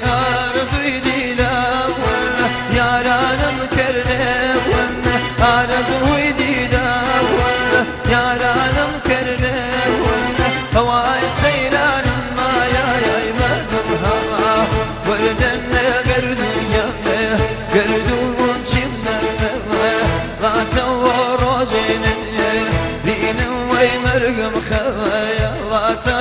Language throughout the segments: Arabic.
آرزوی دیدم والله یارانم کرده والله آرزوی دیدم والله یارانم کرده والله هوای سیرانم ما یای مدلها وردن گردون یمه گردون چimde سوا غاتا وروجين بين ويمرقم خوايا غاتا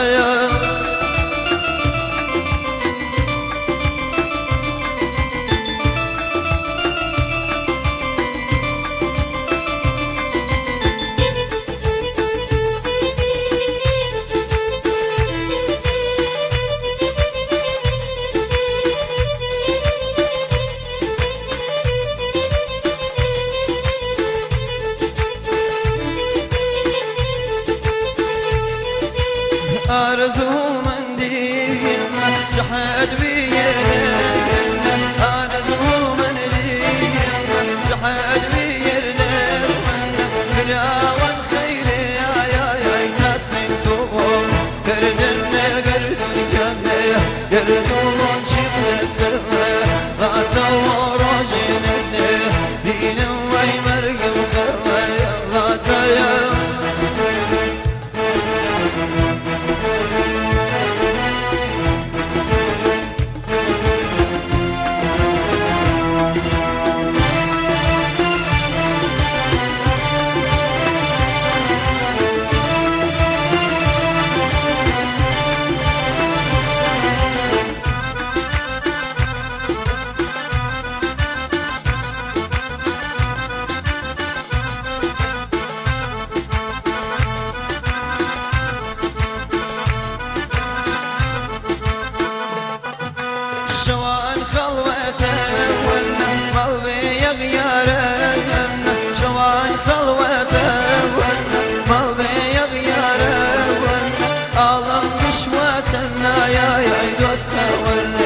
آرزو من دیم جحد بیردن آرزو من دیم جحد بیردن براون خیلی آی کسی تو گردن گردون کمه گردون چimde سوا غاتا و روزین بینم وی مرگم خواه غاتا شوان خلوته ولا قلبي يغيره شوان خلوته ولا قلبي يغيره ولا عالم قشوتنا يا دوسته